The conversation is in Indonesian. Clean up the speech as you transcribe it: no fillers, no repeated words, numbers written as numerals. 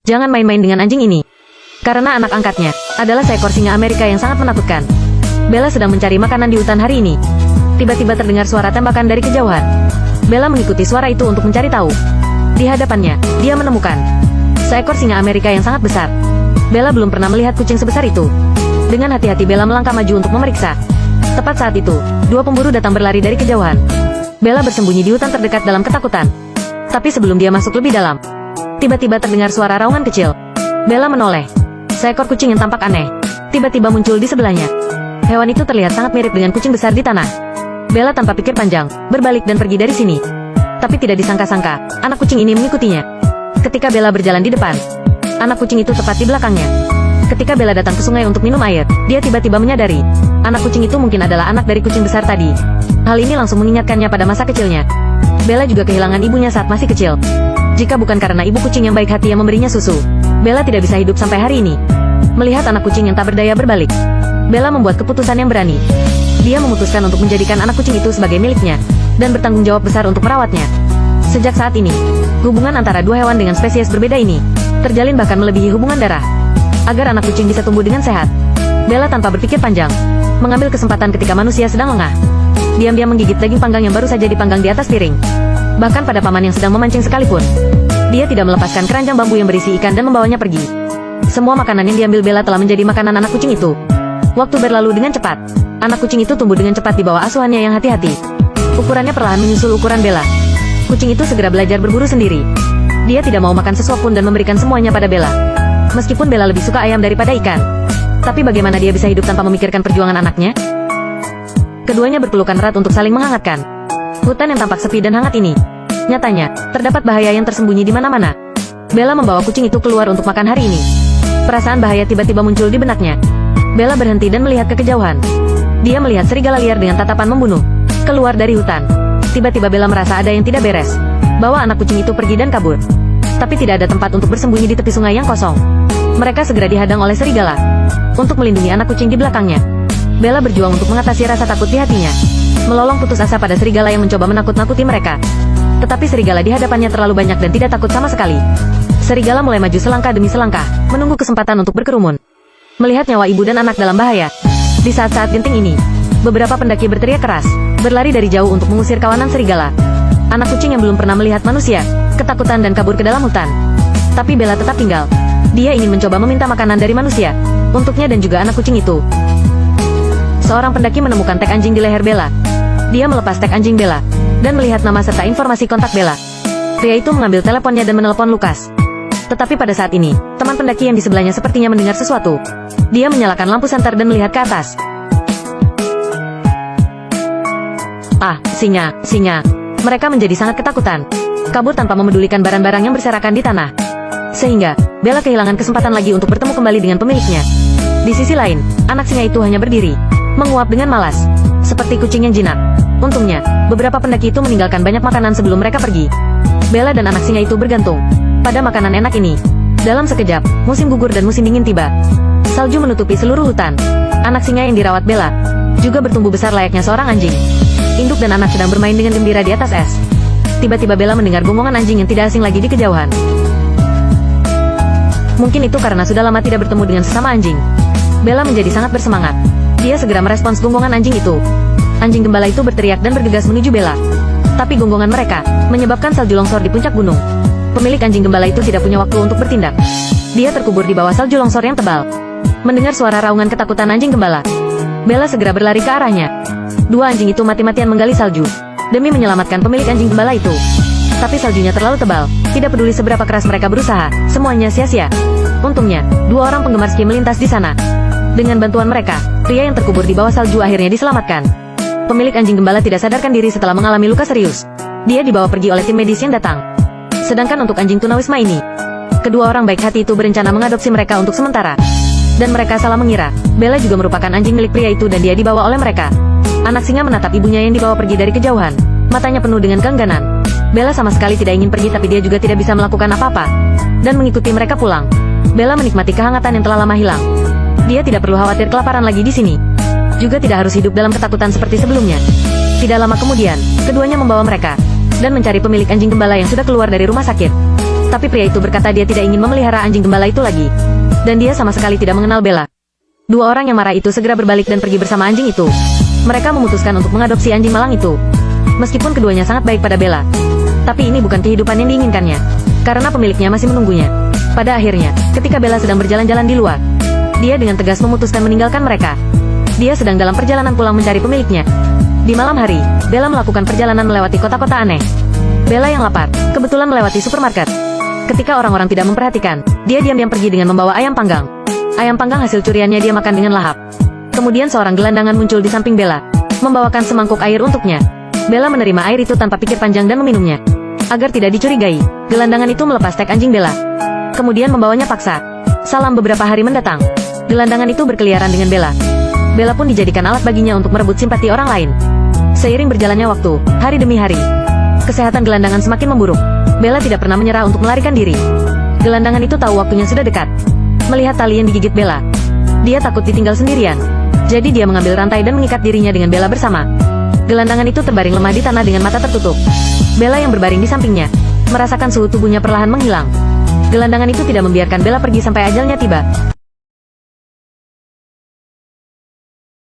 Jangan main-main dengan anjing ini. Karena anak angkatnya adalah seekor singa Amerika yang sangat menakutkan. Bella sedang mencari makanan di hutan hari ini. Tiba-tiba terdengar suara tembakan dari kejauhan. Bella mengikuti suara itu untuk mencari tahu. Di hadapannya, dia menemukan seekor singa Amerika yang sangat besar. Bella belum pernah melihat kucing sebesar itu. Dengan hati-hati Bella melangkah maju untuk memeriksa. Tepat saat itu, dua pemburu datang berlari dari kejauhan. Bella bersembunyi di hutan terdekat dalam ketakutan. Tapi sebelum dia masuk lebih dalam, tiba-tiba terdengar suara raungan kecil. Bella menoleh. Seekor kucing yang tampak aneh tiba-tiba muncul di sebelahnya. Hewan itu terlihat sangat mirip dengan kucing besar di tanah. Bella tanpa pikir panjang, berbalik dan pergi dari sini. Tapi tidak disangka-sangka, anak kucing ini mengikutinya. Ketika Bella berjalan di depan, anak kucing itu tepat di belakangnya. Ketika Bella datang ke sungai untuk minum air, dia tiba-tiba menyadari, anak kucing itu mungkin adalah anak dari kucing besar tadi. Hal ini langsung mengingatkannya pada masa kecilnya. Bella juga kehilangan ibunya saat masih kecil. Jika bukan karena ibu kucing yang baik hati yang memberinya susu, Bella tidak bisa hidup sampai hari ini. Melihat anak kucing yang tak berdaya berbalik, Bella membuat keputusan yang berani. Dia memutuskan untuk menjadikan anak kucing itu sebagai miliknya, dan bertanggung jawab besar untuk merawatnya. Sejak saat ini, hubungan antara dua hewan dengan spesies berbeda ini terjalin bahkan melebihi hubungan darah. Agar anak kucing bisa tumbuh dengan sehat, Bella tanpa berpikir panjang, mengambil kesempatan ketika manusia sedang lengah. Diam-diam menggigit daging panggang yang baru saja dipanggang di atas piring. Bahkan pada paman yang sedang memancing sekalipun, dia tidak melepaskan keranjang bambu yang berisi ikan dan membawanya pergi. Semua makanan yang diambil Bella telah menjadi makanan anak kucing itu. Waktu berlalu dengan cepat. Anak kucing itu tumbuh dengan cepat di bawah asuhannya yang hati-hati. Ukurannya perlahan menyusul ukuran Bella. Kucing itu segera belajar berburu sendiri. Dia tidak mau makan sesuap pun dan memberikan semuanya pada Bella. Meskipun Bella lebih suka ayam daripada ikan. Tapi bagaimana dia bisa hidup tanpa memikirkan perjuangan anaknya? Keduanya berpelukan erat untuk saling menghangatkan. Hutan yang tampak sepi dan hangat ini, nyatanya, terdapat bahaya yang tersembunyi di mana-mana. Bella membawa kucing itu keluar untuk makan hari ini. Perasaan bahaya tiba-tiba muncul di benaknya. Bella berhenti dan melihat ke kejauhan. Dia melihat serigala liar dengan tatapan membunuh keluar dari hutan. Tiba-tiba Bella merasa ada yang tidak beres. Bawa anak kucing itu pergi dan kabur. Tapi tidak ada tempat untuk bersembunyi di tepi sungai yang kosong. Mereka segera dihadang oleh serigala. Untuk melindungi anak kucing di belakangnya, Bella berjuang untuk mengatasi rasa takut di hatinya. Melolong putus asa pada serigala yang mencoba menakut-nakuti mereka. Tetapi serigala di hadapannya terlalu banyak dan tidak takut sama sekali. Serigala mulai maju selangkah demi selangkah, menunggu kesempatan untuk berkerumun. Melihat nyawa ibu dan anak dalam bahaya. Di saat-saat genting ini, beberapa pendaki berteriak keras, berlari dari jauh untuk mengusir kawanan serigala. Anak kucing yang belum pernah melihat manusia, ketakutan dan kabur ke dalam hutan. Tapi Bella tetap tinggal. Dia ingin mencoba meminta makanan dari manusia, untuknya dan juga anak kucing itu. Seorang pendaki menemukan tag anjing di leher Bella. Dia melepas tag anjing Bella, dan melihat nama serta informasi kontak Bella. Pria itu mengambil teleponnya dan menelepon Lukas. Tetapi pada saat ini, teman pendaki yang di sebelahnya sepertinya mendengar sesuatu. Dia menyalakan lampu senter dan melihat ke atas. Ah, singa. Mereka menjadi sangat ketakutan. Kabur tanpa memedulikan barang-barang yang berserakan di tanah. Sehingga, Bella kehilangan kesempatan lagi untuk bertemu kembali dengan pemiliknya. Di sisi lain, anak singa itu hanya berdiri, menguap dengan malas, seperti kucing yang jinak. Untungnya, beberapa pendaki itu meninggalkan banyak makanan sebelum mereka pergi. Bella dan anak singa itu bergantung pada makanan enak ini. Dalam sekejap, musim gugur dan musim dingin tiba. Salju menutupi seluruh hutan. Anak singa yang dirawat Bella juga bertumbuh besar layaknya seorang anjing. Induk dan anak sedang bermain dengan gembira di atas es. Tiba-tiba Bella mendengar gongongan anjing yang tidak asing lagi di kejauhan. Mungkin itu karena sudah lama tidak bertemu dengan sesama anjing. Bella menjadi sangat bersemangat. Dia segera merespons gonggongan anjing itu. Anjing gembala itu berteriak dan bergegas menuju Bella. Tapi gonggongan mereka menyebabkan salju longsor di puncak gunung. Pemilik anjing gembala itu tidak punya waktu untuk bertindak. Dia terkubur di bawah salju longsor yang tebal. Mendengar suara raungan ketakutan anjing gembala, Bella segera berlari ke arahnya. Dua anjing itu mati-matian menggali salju demi menyelamatkan pemilik anjing gembala itu. Tapi saljunya terlalu tebal. Tidak peduli seberapa keras mereka berusaha, semuanya sia-sia. Untungnya, dua orang penggemar ski melintas di sana. Dengan bantuan mereka, pria yang terkubur di bawah salju akhirnya diselamatkan. Pemilik anjing gembala tidak sadarkan diri setelah mengalami luka serius. Dia dibawa pergi oleh tim medis yang datang. Sedangkan untuk anjing tunawisma ini, kedua orang baik hati itu berencana mengadopsi mereka untuk sementara. Dan mereka salah mengira, Bella juga merupakan anjing milik pria itu dan dia dibawa oleh mereka. Anak singa menatap ibunya yang dibawa pergi dari kejauhan. Matanya penuh dengan keengganan. Bella sama sekali tidak ingin pergi tapi dia juga tidak bisa melakukan apa-apa. Dan mengikuti mereka pulang. Bella menikmati kehangatan yang telah lama hilang. Dia tidak perlu khawatir kelaparan lagi di sini. Juga tidak harus hidup dalam ketakutan seperti sebelumnya. Tidak lama kemudian, keduanya membawa mereka dan mencari pemilik anjing gembala yang sudah keluar dari rumah sakit. Tapi pria itu berkata dia tidak ingin memelihara anjing gembala itu lagi. Dan dia sama sekali tidak mengenal Bella. Dua orang yang marah itu segera berbalik dan pergi bersama anjing itu. Mereka memutuskan untuk mengadopsi anjing malang itu. Meskipun keduanya sangat baik pada Bella. Tapi ini bukan kehidupan yang diinginkannya. Karena pemiliknya masih menunggunya. Pada akhirnya, ketika Bella sedang berjalan-jalan di luar, dia dengan tegas memutuskan meninggalkan mereka. Dia sedang dalam perjalanan pulang mencari pemiliknya. Di malam hari, Bella melakukan perjalanan melewati kota-kota aneh. Bella yang lapar, kebetulan melewati supermarket. Ketika orang-orang tidak memperhatikan, dia diam-diam pergi dengan membawa ayam panggang. Ayam panggang hasil curiannya dia makan dengan lahap. Kemudian seorang gelandangan muncul di samping Bella, membawakan semangkuk air untuknya. Bella menerima air itu tanpa pikir panjang dan meminumnya. Agar tidak dicurigai, gelandangan itu melepas tag anjing Bella. Kemudian membawanya paksa. Salam beberapa hari mendatang. Gelandangan itu berkeliaran dengan Bella. Bella pun dijadikan alat baginya untuk merebut simpati orang lain. Seiring berjalannya waktu, hari demi hari, kesehatan gelandangan semakin memburuk. Bella tidak pernah menyerah untuk melarikan diri. Gelandangan itu tahu waktunya sudah dekat. Melihat tali yang digigit Bella, dia takut ditinggal sendirian. Jadi dia mengambil rantai dan mengikat dirinya dengan Bella bersama. Gelandangan itu terbaring lemah di tanah dengan mata tertutup. Bella yang berbaring di sampingnya, merasakan suhu tubuhnya perlahan menghilang. Gelandangan itu tidak membiarkan Bella pergi sampai ajalnya tiba.